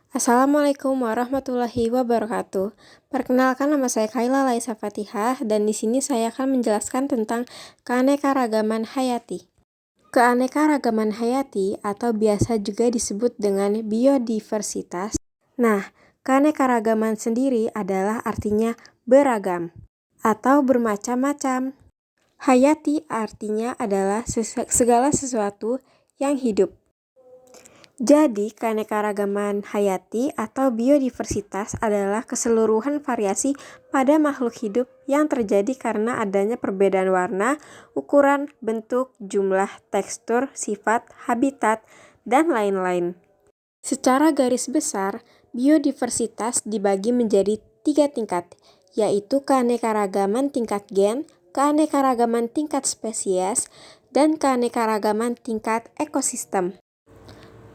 Assalamualaikum warahmatullahi wabarakatuh. Perkenalkan, nama saya Kaila Laisa Fatihah dan di sini saya akan menjelaskan tentang keanekaragaman hayati. Keanekaragaman hayati atau biasa juga disebut dengan biodiversitas. Nah, keanekaragaman sendiri adalah artinya beragam atau bermacam-macam. Hayati artinya adalah segala sesuatu yang hidup. Jadi, keanekaragaman hayati atau biodiversitas adalah keseluruhan variasi pada makhluk hidup yang terjadi karena adanya perbedaan warna, ukuran, bentuk, jumlah, tekstur, sifat, habitat, dan lain-lain. Secara garis besar, biodiversitas dibagi menjadi 3 tingkat, yaitu keanekaragaman tingkat gen, keanekaragaman tingkat spesies, dan keanekaragaman tingkat ekosistem.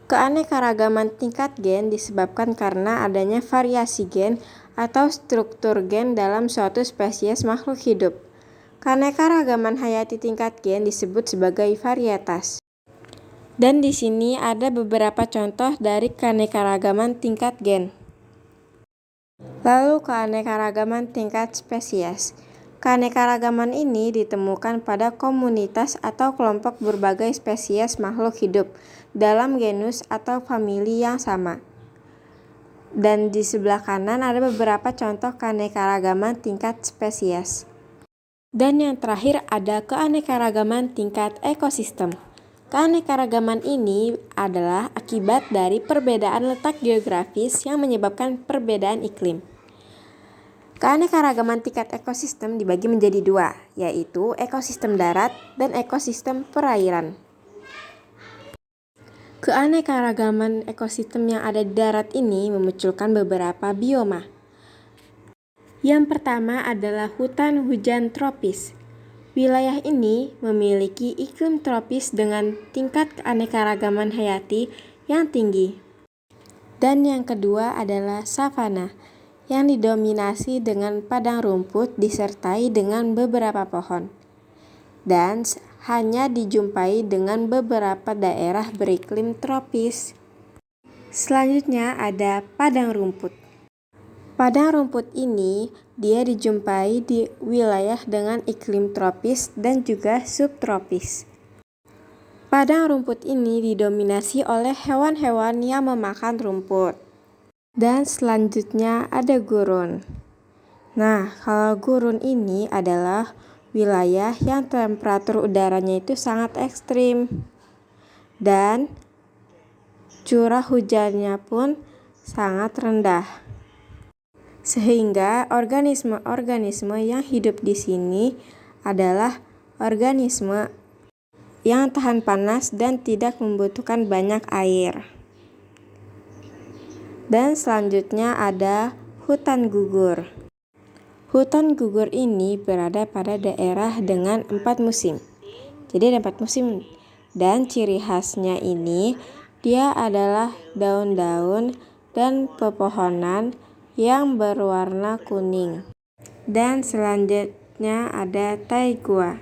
Keanekaragaman tingkat gen disebabkan karena adanya variasi gen atau struktur gen dalam suatu spesies makhluk hidup. Keanekaragaman hayati tingkat gen disebut sebagai varietas. Dan di sini ada beberapa contoh dari keanekaragaman tingkat gen. Lalu keanekaragaman tingkat spesies. Keanekaragaman ini ditemukan pada komunitas atau kelompok berbagai spesies makhluk hidup dalam genus atau famili yang sama. Dan di sebelah kanan ada beberapa contoh keanekaragaman tingkat spesies. Dan yang terakhir ada keanekaragaman tingkat ekosistem. Keanekaragaman ini adalah akibat dari perbedaan letak geografis yang menyebabkan perbedaan iklim. Keanekaragaman tingkat ekosistem dibagi menjadi 2, yaitu ekosistem darat dan ekosistem perairan. Keanekaragaman ekosistem yang ada di darat ini memunculkan beberapa bioma. Yang pertama adalah hutan hujan tropis. Wilayah ini memiliki iklim tropis dengan tingkat keanekaragaman hayati yang tinggi. Dan yang kedua adalah savana, yang didominasi dengan padang rumput disertai dengan beberapa pohon. Dan hanya dijumpai dengan beberapa daerah beriklim tropis. Selanjutnya ada padang rumput. Padang rumput ini dia dijumpai di wilayah dengan iklim tropis dan juga subtropis. Padang rumput ini didominasi oleh hewan-hewan yang memakan rumput. Dan selanjutnya ada gurun. Nah, kalau gurun ini adalah wilayah yang temperatur udaranya itu sangat ekstrim. Dan curah hujannya pun sangat rendah. Sehingga organisme-organisme yang hidup di sini adalah organisme yang tahan panas dan tidak membutuhkan banyak air. Dan selanjutnya ada hutan gugur. Hutan gugur ini berada pada daerah dengan 4 musim. Jadi ada 4 musim. Dan ciri khasnya ini dia adalah daun-daun dan pepohonan yang berwarna kuning. Dan selanjutnya ada taigua.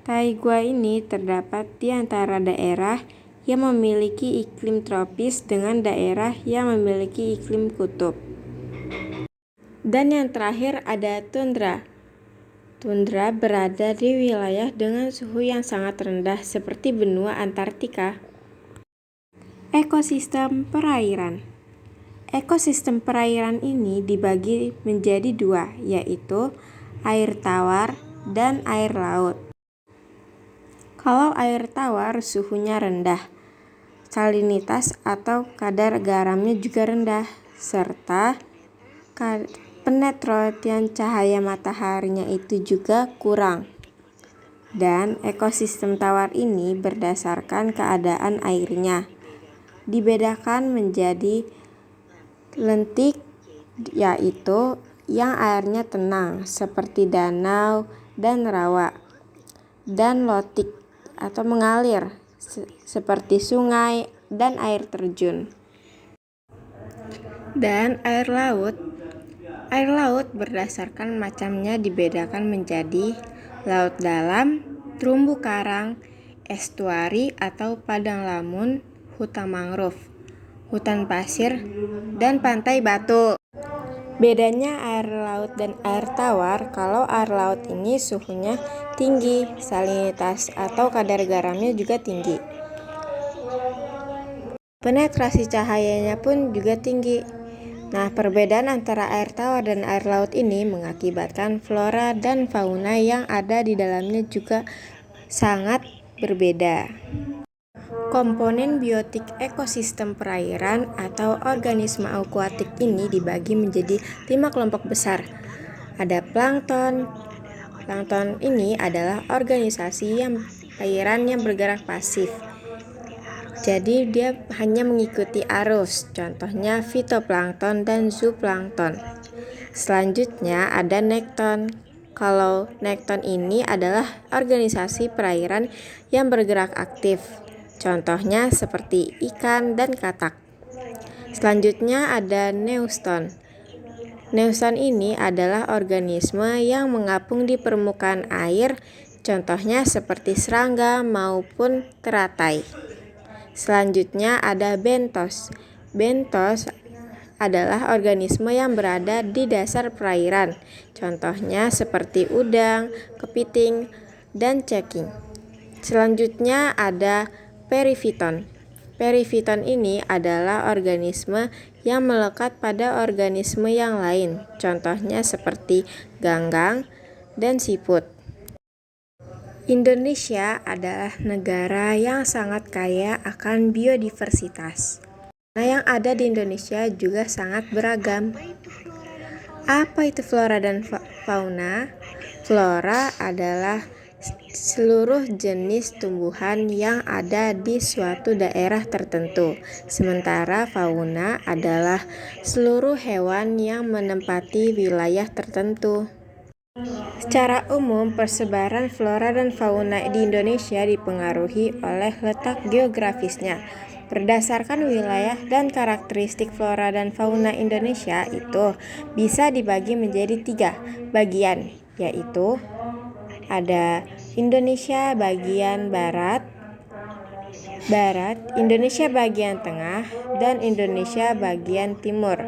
Taigua ini terdapat di antara daerah yang memiliki iklim tropis dengan daerah yang memiliki iklim kutub. Dan yang terakhir ada tundra. Tundra berada di wilayah dengan suhu yang sangat rendah seperti benua Antartika. Ekosistem perairan. Ekosistem perairan ini dibagi menjadi 2, yaitu air tawar dan air laut. Kalau air tawar suhunya rendah, salinitas atau kadar garamnya juga rendah, serta penetrasian cahaya mataharinya itu juga kurang. Dan ekosistem tawar ini berdasarkan keadaan airnya. Dibedakan menjadi lentik, yaitu yang airnya tenang seperti danau dan rawa, dan lotik atau mengalir seperti sungai dan air terjun. Dan air laut berdasarkan macamnya dibedakan menjadi laut dalam, terumbu karang, estuari atau padang lamun, hutan mangrove, hutan pasir, dan pantai batu. Bedanya air laut dan air tawar, kalau air laut ini suhunya tinggi, salinitas atau kadar garamnya juga tinggi. Penetrasi cahayanya pun juga tinggi. Nah, perbedaan antara air tawar dan air laut ini mengakibatkan flora dan fauna yang ada di dalamnya juga sangat berbeda. Komponen biotik ekosistem perairan atau organisme akuatik ini dibagi menjadi 5 kelompok besar. Ada plankton. Plankton ini adalah organisasi perairan yang bergerak pasif. Jadi dia hanya mengikuti arus, contohnya fitoplankton dan zooplankton. Selanjutnya ada nekton. Kalau nekton ini adalah organisasi perairan yang bergerak aktif. Contohnya seperti ikan dan katak. Selanjutnya ada neuston. Neuston ini adalah organisme yang mengapung di permukaan air, contohnya seperti serangga maupun teratai. Selanjutnya ada bentos. Bentos adalah organisme yang berada di dasar perairan, contohnya seperti udang, kepiting, dan ceking. Selanjutnya ada perifiton. Perifiton ini adalah organisme yang melekat pada organisme yang lain, contohnya seperti ganggang dan siput. Indonesia adalah negara yang sangat kaya akan biodiversitas. Nah, yang ada di Indonesia juga sangat beragam. Apa itu flora dan fauna? Flora adalah seluruh jenis tumbuhan yang ada di suatu daerah tertentu. Sementara fauna adalah seluruh hewan yang menempati wilayah tertentu. Secara umum, persebaran flora dan fauna di Indonesia dipengaruhi oleh letak geografisnya. Berdasarkan wilayah dan karakteristik flora dan fauna Indonesia itu bisa dibagi menjadi 3 bagian, yaitu ada Indonesia bagian barat, Indonesia bagian tengah, dan Indonesia bagian timur.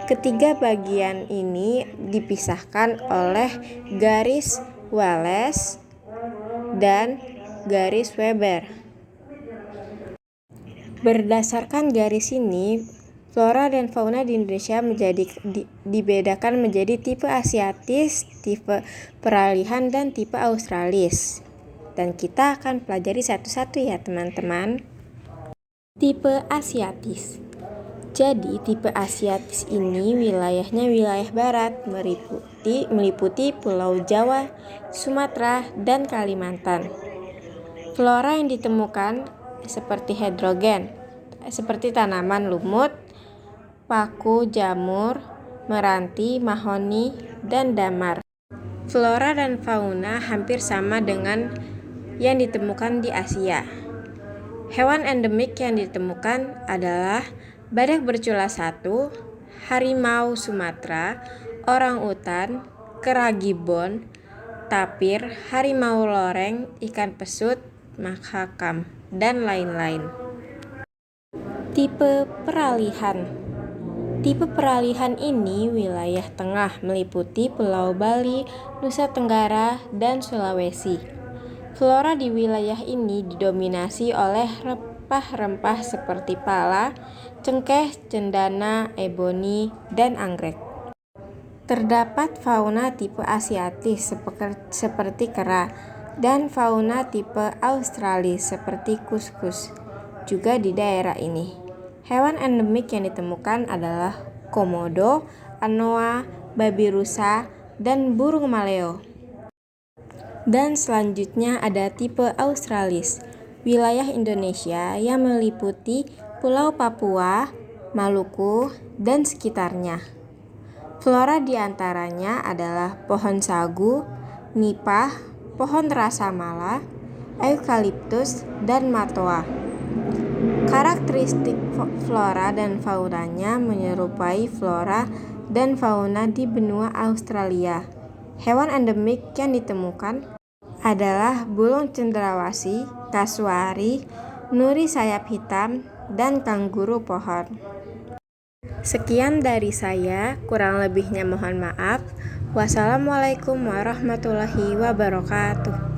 Ketiga bagian ini dipisahkan oleh garis Wallace dan garis Weber. Berdasarkan garis ini, flora dan fauna di Indonesia dibedakan menjadi tipe asiatis, tipe peralihan, dan tipe australis. Dan kita akan pelajari satu-satu ya teman-teman. Tipe asiatis. Jadi tipe asiatis ini wilayahnya wilayah barat, meliputi Pulau Jawa, Sumatera, dan Kalimantan. Flora yang ditemukan seperti hidrogen, seperti tanaman lumut, paku, jamur, meranti, mahoni, dan damar. Flora dan fauna hampir sama dengan yang ditemukan di Asia. Hewan endemik yang ditemukan adalah badak bercula 1, harimau Sumatera, orang-utan, kera gibbon, tapir, harimau loreng, ikan pesut, makakam, dan lain-lain. Tipe peralihan. Tipe peralihan ini wilayah tengah, meliputi Pulau Bali, Nusa Tenggara, dan Sulawesi. Flora di wilayah ini didominasi oleh rempah-rempah seperti pala, cengkeh, cendana, eboni, dan anggrek. Terdapat fauna tipe asiatis seperti kera dan fauna tipe australis seperti kuskus juga di daerah ini. Hewan endemik yang ditemukan adalah komodo, anoa, babi rusa, dan burung maleo. Dan selanjutnya ada tipe australis, wilayah Indonesia yang meliputi Pulau Papua, Maluku, dan sekitarnya. Flora diantaranya adalah pohon sagu, nipah, pohon rasamala, eukaliptus, dan matoa. Karakteristik flora dan faunanya menyerupai flora dan fauna di benua Australia. Hewan endemik yang ditemukan adalah burung cendrawasih, kasuari, nuri sayap hitam, dan kanguru pohon. Sekian dari saya, kurang lebihnya mohon maaf. Wassalamualaikum warahmatullahi wabarakatuh.